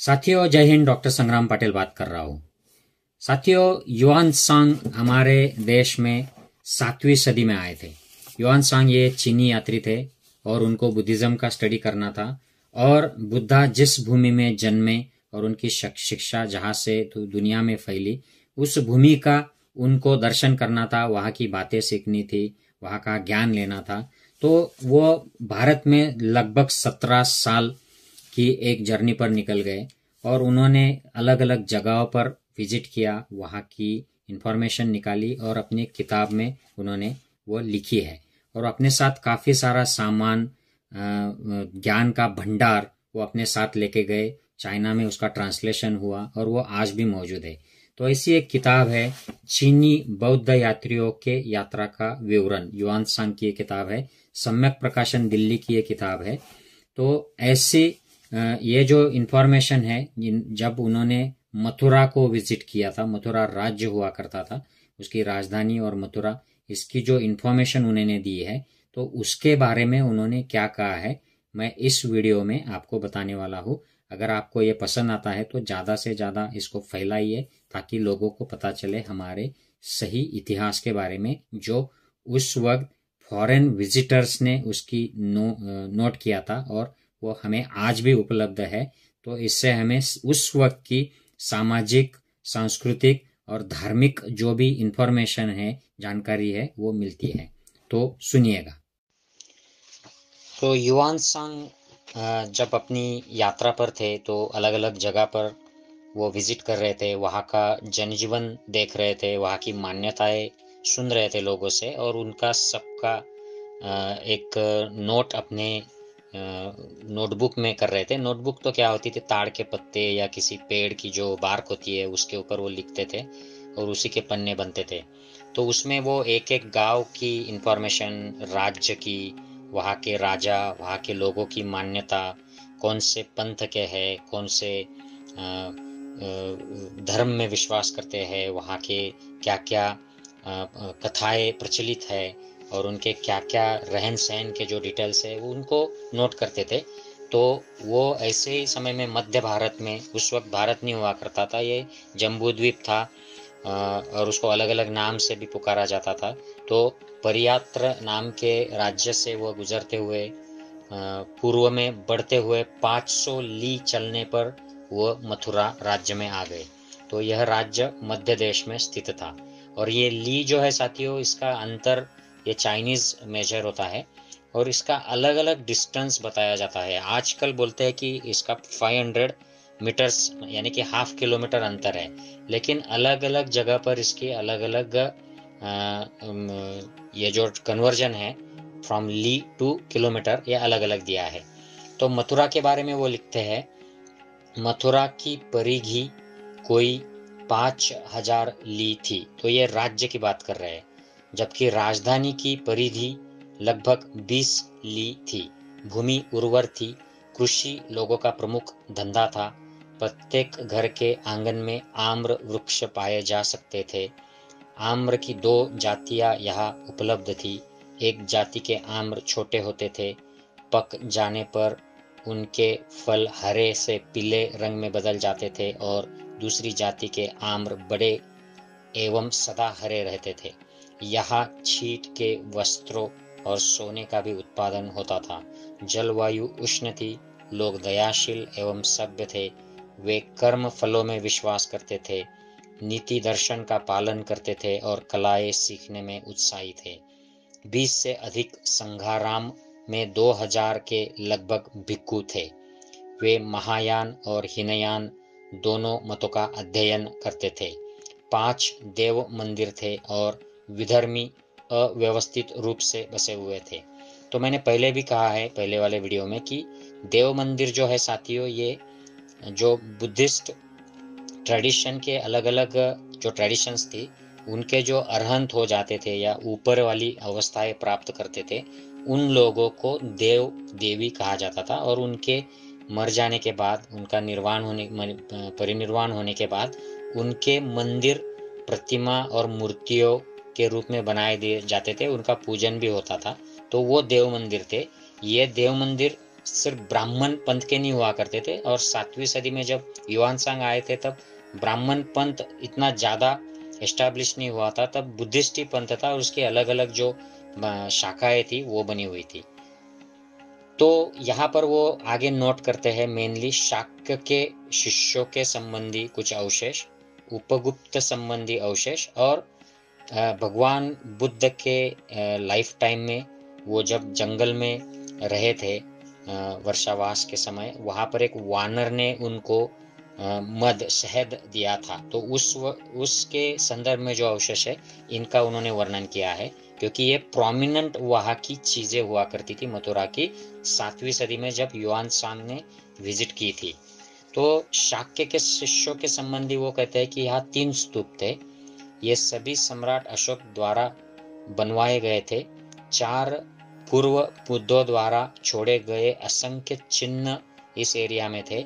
साथियों, जय हिंद। डॉक्टर संग्राम पाटिल बात कर रहा हूँ। साथियों, युआन सांग हमारे देश में 7वीं सदी में आए थे। युआन सांग ये चीनी यात्री थे और उनको बुद्धिज्म का स्टडी करना था। और बुद्धा जिस भूमि में जन्मे और उनकी शिक्षा जहाँ से तो दुनिया में फैली, उस भूमि का उनको दर्शन करना था, वहाँ की बातें सीखनी थी, वहाँ का ज्ञान लेना था। तो वो भारत में लगभग 17 साल की एक जर्नी पर निकल गए और उन्होंने अलग अलग जगहों पर विजिट किया, वहाँ की इंफॉर्मेशन निकाली और अपनी किताब में उन्होंने वो लिखी है। और अपने साथ काफ़ी सारा सामान, ज्ञान का भंडार वो अपने साथ लेके गए। चाइना में उसका ट्रांसलेशन हुआ और वो आज भी मौजूद है। तो ऐसी एक किताब है, चीनी बौद्ध यात्रियों के यात्रा का विवरण। युआन सांग की ये किताब है, सम्यक प्रकाशन दिल्ली की ये किताब है। तो ऐसी ये जो इन्फॉर्मेशन है, जब उन्होंने मथुरा को विजिट किया था, मथुरा राज्य हुआ करता था, उसकी राजधानी और मथुरा, इसकी जो इन्फॉर्मेशन उन्होंने दी है, तो उसके बारे में उन्होंने क्या कहा है, मैं इस वीडियो में आपको बताने वाला हूँ। अगर आपको ये पसंद आता है तो ज़्यादा से ज़्यादा इसको फैलाइए, ताकि लोगों को पता चले हमारे सही इतिहास के बारे में, जो उस वक्त फॉरेन विजिटर्स ने उसकी नोट किया था और वो हमें आज भी उपलब्ध है। तो इससे हमें उस वक्त की सामाजिक, सांस्कृतिक और धार्मिक जो भी इंफॉर्मेशन है, जानकारी है, वो मिलती है। तो सुनिएगा। तो युआन सांग जब अपनी यात्रा पर थे तो अलग अलग जगह पर वो विजिट कर रहे थे, वहाँ का जनजीवन देख रहे थे, वहाँ की मान्यताएं सुन रहे थे लोगों से, और उनका सबका एक नोट अपने नोटबुक में कर रहे थे। नोटबुक तो क्या होती थी, ताड़ के पत्ते या किसी पेड़ की जो बार्क होती है उसके ऊपर वो लिखते थे और उसी के पन्ने बनते थे। तो उसमें वो एक एक गांव की इंफॉर्मेशन, राज्य की, वहाँ के राजा, वहाँ के लोगों की मान्यता, कौन से पंथ के हैं, कौन से धर्म में विश्वास करते हैं, वहाँ के क्या क्या कथाएं प्रचलित है और उनके क्या क्या रहन सहन के जो डिटेल्स है उनको नोट करते थे। तो वो ऐसे ही समय में मध्य भारत में, उस वक्त भारत नहीं हुआ करता था, ये जम्बूद्वीप था और उसको अलग अलग नाम से भी पुकारा जाता था। तो परियात्र नाम के राज्य से वो गुजरते हुए पूर्व में बढ़ते हुए 500 ली चलने पर वो मथुरा राज्य में आ गए। तो यह राज्य मध्य देश में स्थित था। और ये ली जो है साथियों, इसका अंतर, ये चाइनीज मेजर होता है और इसका अलग अलग डिस्टेंस बताया जाता है। आजकल बोलते हैं कि इसका 500 मीटर्स यानी कि ½ किलोमीटर अंतर है, लेकिन अलग अलग जगह पर इसकी अलग अलग ये जो कन्वर्जन है फ्रॉम ली टू किलोमीटर, ये अलग अलग दिया है। तो मथुरा के बारे में वो लिखते हैं, मथुरा की परिधि कोई 5000 ली थी। तो ये राज्य की बात कर रहे हैं, जबकि राजधानी की परिधि लगभग 20 ली थी। भूमि उर्वर थी, कृषि लोगों का प्रमुख धंधा था। प्रत्येक घर के आंगन में आम्र वृक्ष पाए जा सकते थे। आम्र की 2 जातियां यहाँ उपलब्ध थी। एक जाति के आम्र छोटे होते थे, पक जाने पर उनके फल हरे से पीले रंग में बदल जाते थे, और दूसरी जाति के आम्र बड़े एवं सदा हरे रहते थे। यहाँ छीट के वस्त्रों और सोने का भी उत्पादन होता था। जलवायु उष्ण थी, लोग दयाशील एवं सभ्य थे। वे कर्म फलों में विश्वास करते थे, नीति दर्शन का पालन करते थे और कलाएं सीखने में उत्साही थे। 20 से अधिक संघाराम में 2000 के लगभग भिक्खु थे। वे महायान और हीनयान दोनों मतों का अध्ययन करते थे। 5 देव मंदिर थे और विधर्मी अव्यवस्थित रूप से बसे हुए थे। तो मैंने पहले भी कहा है, पहले वाले वीडियो में, कि देव मंदिर जो है साथियों, ये जो बुद्धिस्ट ट्रेडिशन के अलग अलग जो ट्रेडिशंस थी, उनके जो अरहंत हो जाते थे या ऊपर वाली अवस्थाएं प्राप्त करते थे, उन लोगों को देव देवी कहा जाता था। और उनके मर जाने के बाद, उनका परिनिर्वाण होने के बाद, उनके मंदिर प्रतिमा और मूर्तियों के रूप में बनाए दिए जाते थे, उनका पूजन भी होता था। तो वो देव मंदिर थे। ये देव मंदिर सिर्फ ब्राह्मण पंथ के नहीं हुआ करते थे, और 7वीं सदी में जब युआन सांग आए थे तब ब्राह्मण पंथ इतना ज़्यादा एस्टैब्लिश नहीं हुआ था, तब बुद्धिस्ट ही पंथ था और उसकी अलग अलग जो शाखाएं थी वो बनी हुई थी। तो यहाँ पर वो आगे नोट करते हैं मेनली शाक्य के शिष्यों के संबंधी कुछ अवशेष, उपगुप्त संबंधी अवशेष, और भगवान बुद्ध के लाइफ टाइम में वो जब जंगल में रहे थे वर्षावास के समय, वहाँ पर एक वानर ने उनको मद शहद दिया था। तो उसके संदर्भ में जो अवशेष है इनका उन्होंने वर्णन किया है, क्योंकि ये प्रोमिनेंट वहाँ की चीजें हुआ करती थी मथुरा की 7वीं सदी में जब युआन सांग ने विजिट की थी। तो शाक्य के शिष्यों के संबंधी वो कहते हैं कि यहाँ 3 स्तूप थे। ये सभी सम्राट अशोक द्वारा बनवाए गए थे। 4 पूर्व बुद्धों द्वारा छोड़े गए असंख्य चिन्ह इस एरिया में थे।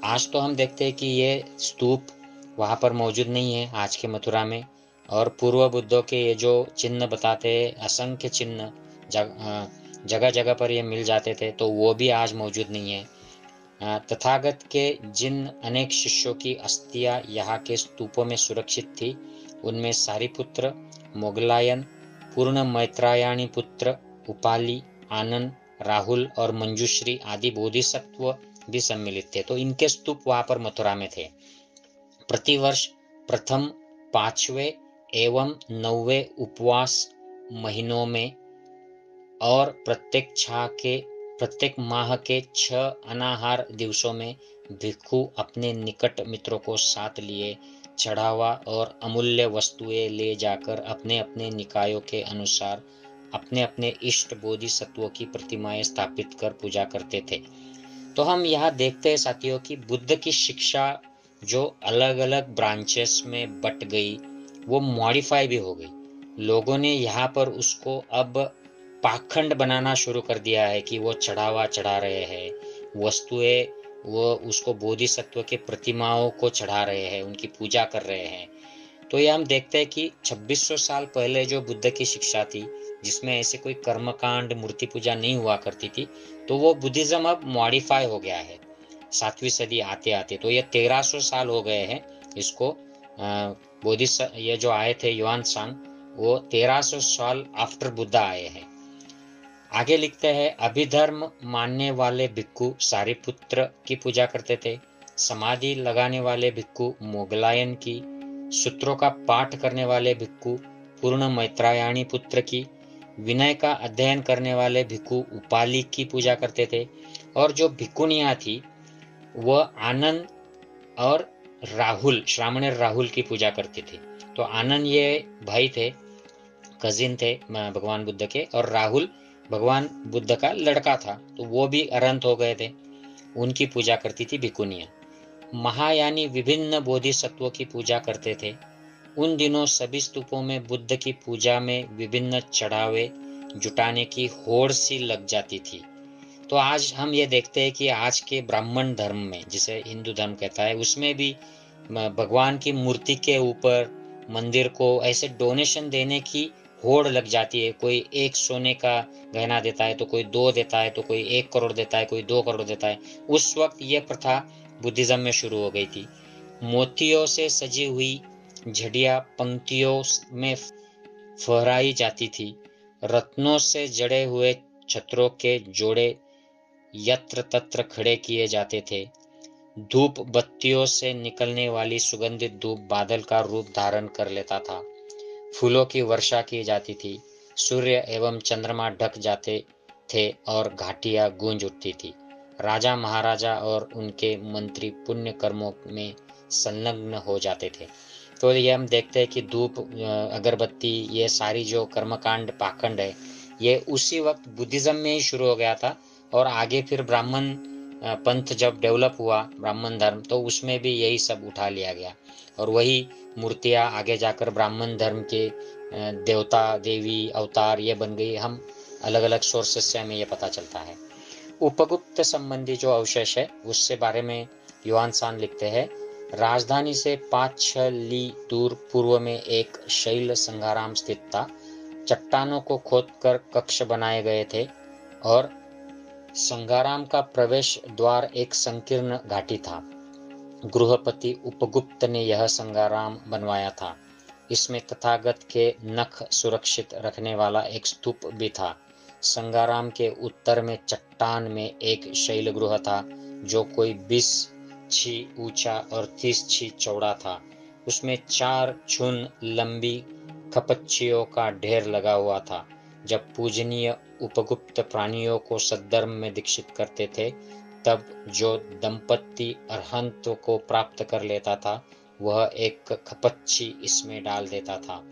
आज तो हम देखते हैं कि ये स्तूप वहाँ पर मौजूद नहीं है आज के मथुरा में, और पूर्व बुद्धों के ये जो चिन्ह बताते हैं, असंख्य चिन्ह जगह जगह पर ये मिल जाते थे, तो वो भी आज मौजूद नहीं है। तथागत के जिन अनेक शिष्यों की अस्थियां यहाँ के स्तूपों में सुरक्षित थी, उनमें सारिपुत्र, मोगलायन, पूर्ण मैत्रायणी पुत्र, उपाली, आनंद, राहुल और मंजूश्री आदि बोधिसत्व भी सम्मिलित थे। तो इनके स्तूप वहां पर मथुरा में थे। प्रतिवर्ष प्रथम 5वें एवं 9वें उपवास महीनों में और प्रत्येक माह के 6 अनाहार दिवसों में भिक्षु अपने निकट मित्रों को साथ लिए चढ़ावा और अमूल्य वस्तुएं ले जाकर अपने अपने निकायों के अनुसार अपने अपने इष्ट बोधिसत्वों की प्रतिमाएं स्थापित कर पूजा करते थे। तो हम यहाँ देखते हैं साथियों कि बुद्ध की शिक्षा जो अलग अलग ब्रांचेस में बट गई, वो मॉडिफाई भी हो गई। लोगों ने यहाँ पर उसको अब पाखंड बनाना शुरू कर दिया है कि वो चढ़ावा चढ़ा रहे हैं, वस्तुएं वो उसको बोधिसत्व के प्रतिमाओं को चढ़ा रहे हैं, उनकी पूजा कर रहे हैं। तो ये हम देखते हैं कि 2600 साल पहले जो बुद्ध की शिक्षा थी, जिसमें ऐसे कोई कर्मकांड मूर्ति पूजा नहीं हुआ करती थी, तो वो बुद्धिज्म अब मॉडिफाई हो गया है 7वीं सदी आते आते। तो ये 1300 साल हो गए हैं इसको। ये जो आए थे युआन सांग, वो 1300 साल आफ्टर बुद्ध आए हैं। आगे लिखते हैं, अभिधर्म मानने वाले भिक्षु सारिपुत्र की पूजा करते थे। समाधि लगाने वाले भिक्षु मोगलायन की, सूत्रों का पाठ करने वाले भिक्षु पूर्ण मैत्रायणी पुत्र की, विनय का अध्ययन करने वाले भिक्षु उपाली की पूजा करते थे। और जो भिक्षुनियाँ थी वह आनंद और राहुल, श्रामणेर राहुल की पूजा करती थी। तो आनंद ये भाई थे, कजिन थे भगवान बुद्ध के, और राहुल भगवान बुद्ध का लड़का था, तो वो भी अरहंत हो गए थे। उनकी पूजा करती थी भिक्षुनियाँ। महायानी विभिन्न बोधिसत्वों की पूजा करते थे। उन दिनों सभी स्तूपों में बुद्ध की पूजा में विभिन्न चढ़ावे जुटाने की होड़ सी लग जाती थी। तो आज हम ये देखते हैं कि आज के ब्राह्मण धर्म में, जिसे हिंदू धर्म कहता है, उसमें भी भगवान की मूर्ति के ऊपर मंदिर को ऐसे डोनेशन देने की होड़ लग जाती है। कोई 1 सोने का गहना देता है, तो कोई 2 देता है, तो कोई 1 करोड़ देता है, कोई 2 करोड़ देता है। उस वक्त ये प्रथा बुद्धिज्म में शुरू हो गई थी। मोतियों से सजी हुई झड़ियाँ पंक्तियों में फहराई जाती थी। रत्नों से जड़े हुए छत्रों के जोड़े यत्र तत्र खड़े किए जाते थे। धूप बत्तियों से निकलने वाली सुगंधित धूप बादल का रूप धारण कर लेता था। फूलों की वर्षा की जाती थी। सूर्य एवं चंद्रमा ढक जाते थे और घाटियां गूंज उठती थी। राजा महाराजा और उनके मंत्री पुण्य कर्मों में संलग्न हो जाते थे। तो ये हम देखते हैं कि धूप, अगरबत्ती, ये सारी जो कर्मकांड पाखंड है, ये उसी वक्त बुद्धिज्म में ही शुरू हो गया था। और आगे फिर ब्राह्मण पंथ जब डेवलप हुआ, ब्राह्मण धर्म, तो उसमें भी यही सब उठा लिया गया। और वही मूर्तियाँ आगे जाकर ब्राह्मण धर्म के देवता देवी अवतार ये बन गई। हम अलग अलग सोर्सेस से हमें ये पता चलता है। उपगुप्त संबंधी जो अवशेष है उससे बारे में युआन सांग लिखते हैं, राजधानी से 5-6 ली दूर पूर्व में एक शैल संघाराम स्थित था। चट्टानों को खोदकर कक्ष बनाए गए थे और संगाराम का प्रवेश द्वार एक संकीर्ण घाटी था। गृहपति उपगुप्त ने यह संगाराम बनवाया था। इसमें तथागत के नख सुरक्षित रखने वाला एक स्तूप भी था। संगाराम के उत्तर में चट्टान में एक शैलगृह था, जो कोई 20 छी ऊंचा और 30 छी चौड़ा था। उसमें 4 झुन लंबी खपच्चियों का ढेर लगा हुआ था। जब पूजनीय उपगुप्त प्राणियों को सद्धर्म में दीक्षित करते थे, तब जो दंपत्ति अरहंत को प्राप्त कर लेता था, वह एक खपच्ची इसमें डाल देता था।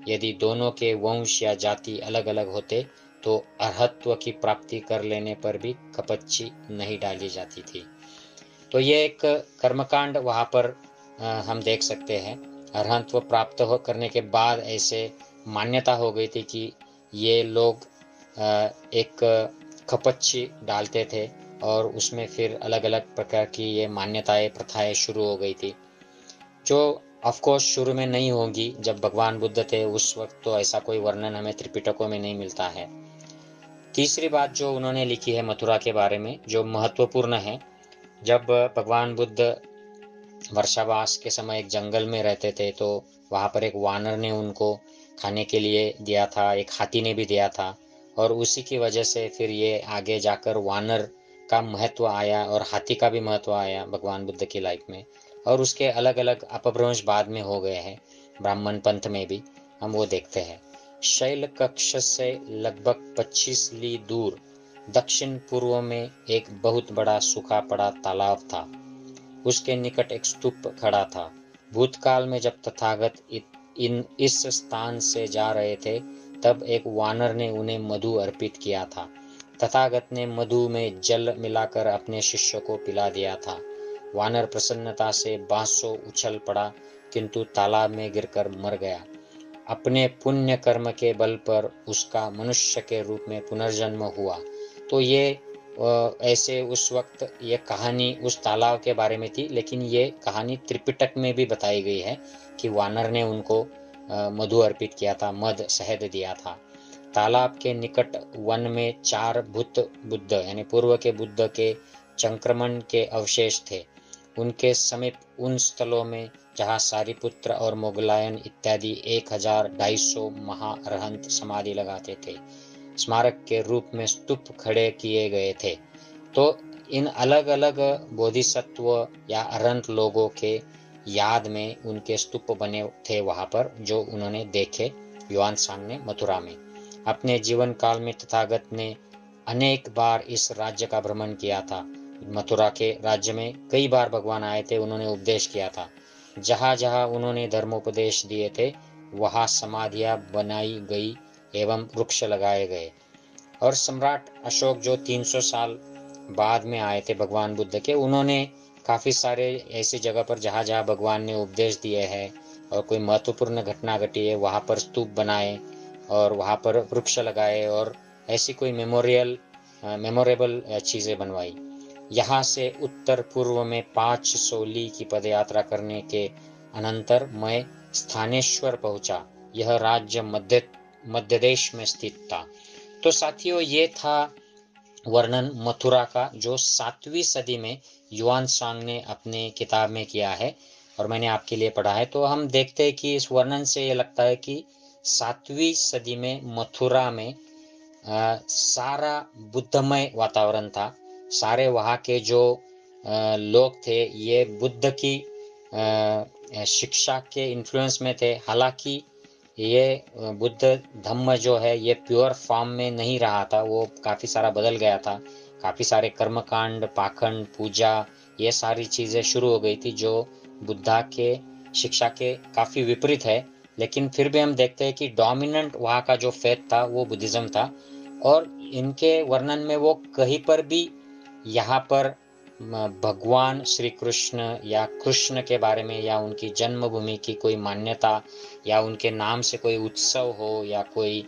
यदि दोनों के वंश या जाति अलग अलग होते, तो अरहत्व की प्राप्ति कर लेने पर भी खपच्ची नहीं डाली जाती थी। तो ये एक कर्मकांड वहाँ पर हम देख सकते हैं। अरहंत्व प्राप्त करने के बाद ऐसे मान्यता हो गई थी कि ये लोग एक खपच्ची डालते थे और उसमें फिर अलग अलग प्रकार की ये मान्यताएं प्रथाएं शुरू हो गई थी, जो ऑफ कोर्स शुरू में नहीं होगी। जब भगवान बुद्ध थे उस वक्त तो ऐसा कोई वर्णन हमें त्रिपिटकों में नहीं मिलता है। तीसरी बात जो उन्होंने लिखी है मथुरा के बारे में, जो महत्वपूर्ण है, जब भगवान बुद्ध वर्षावास के समय एक जंगल में रहते थे, तो वहाँ पर एक वानर ने उनको खाने के लिए दिया था, एक हाथी ने भी दिया था, और उसी की वजह से फिर ये आगे जाकर वानर का महत्व आया और हाथी का भी महत्व आया भगवान बुद्ध की लाइफ में। और उसके अलग अलग अपभ्रंश बाद में हो गए हैं, ब्राह्मण पंथ में भी हम वो देखते हैं। शैल कक्ष से लगभग 25 ली दूर दक्षिण पूर्व में एक बहुत बड़ा सूखा पड़ा तालाब था। उसके निकट एक स्तूप खड़ा था। भूतकाल में जब तथागत इस स्थान से जा रहे थे, तब एक वानर ने उन्हें मधु अर्पित किया था। तथागत ने मधु में जल मिलाकर अपने शिष्य को पिला दिया था। वानर प्रसन्नता से बांसों उछल पड़ा, किंतु तालाब में गिरकर मर गया। अपने पुण्य कर्म के बल पर उसका मनुष्य के रूप में पुनर्जन्म हुआ। तो ये ऐसे उस वक्त ये कहानी उस तालाब के बारे में थी, लेकिन ये कहानी त्रिपिटक में भी बताई गई है कि वानर ने उनको मधु अर्पित किया था, मध शहद दिया था। तालाब के निकट वन में 4 भूत बुद्ध यानी पूर्व के बुद्ध के संक्रमण के अवशेष थे। उनके समीप उन स्थलों में जहाँ सारिपुत्र और मोगलायन इत्यादि 1250 महाअरहंत समाधि लगाते थे, स्मारक के रूप में स्तूप खड़े किए गए थे। तो इन अलग अलग बोधिसत्व या अरहंत लोगों के याद में उनके स्तूप बने थे वहाँ पर, जो उन्होंने देखे युआनसांग ने मथुरा में। अपने जीवन काल में तथागत ने अनेक बार इस राज्य का भ्रमण किया था। मथुरा के राज्य में कई बार भगवान आए थे, उन्होंने उपदेश किया था। जहाँ जहाँ उन्होंने धर्मोपदेश दिए थे, वहाँ समाधियाँ बनाई गई एवं वृक्ष लगाए गए। और सम्राट अशोक जो 300 साल बाद में आए थे भगवान बुद्ध के, उन्होंने काफ़ी सारे ऐसी जगह पर जहाँ जहाँ भगवान ने उपदेश दिए हैं और कोई महत्वपूर्ण घटना घटी है, वहाँ पर स्तूप बनाए और वहाँ पर वृक्ष लगाए और ऐसी कोई मेमोरेबल चीज़ें बनवाई। यहाँ से उत्तर पूर्व में 500 ली की पदयात्रा करने के अनंतर मैं स्थानेश्वर पहुंचा। यह राज्य मध्य देश में स्थित था। तो साथियों, ये था वर्णन मथुरा का, जो 7वीं सदी में युआनसांग ने अपने किताब में किया है और मैंने आपके लिए पढ़ा है। तो हम देखते हैं कि इस वर्णन से ये लगता है कि 7वीं सदी में मथुरा में सारा बुद्धमय वातावरण था। सारे वहाँ के जो लोग थे, ये बुद्ध की शिक्षा के इन्फ्लुएंस में थे। हालांकि ये बुद्ध धम्म जो है ये प्योर फॉर्म में नहीं रहा था, वो काफ़ी सारा बदल गया था। काफ़ी सारे कर्मकांड, पाखंड, पूजा, ये सारी चीज़ें शुरू हो गई थी जो बुद्धा के शिक्षा के काफ़ी विपरीत है। लेकिन फिर भी हम देखते हैं कि डोमिनेंट वहाँ का जो फेथ था वो बुद्धिज़्म था। और इनके वर्णन में वो कहीं पर भी यहाँ पर भगवान श्री कृष्ण या कृष्ण के बारे में या उनकी जन्मभूमि की कोई मान्यता या उनके नाम से कोई उत्सव हो या कोई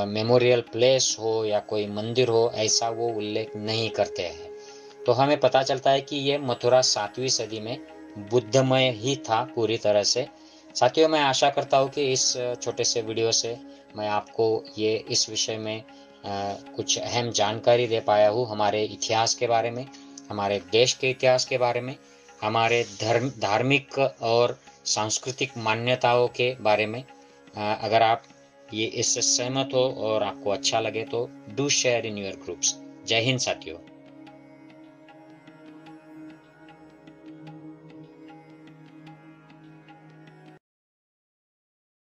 मेमोरियल प्लेस हो या कोई मंदिर हो, ऐसा वो उल्लेख नहीं करते हैं। तो हमें पता चलता है कि ये मथुरा 7वीं सदी में बुद्धमय ही था पूरी तरह से। साथियों, मैं आशा करता हूँ कि इस छोटे से वीडियो से मैं आपको ये इस विषय में कुछ अहम जानकारी दे पाया हूँ हमारे इतिहास के बारे में, हमारे देश के इतिहास के बारे में, हमारे धार्मिक और सांस्कृतिक मान्यताओं के बारे में। अगर आप ये इससे सहमत हो और आपको अच्छा लगे तो do share in your groups. जय हिंद साथियों।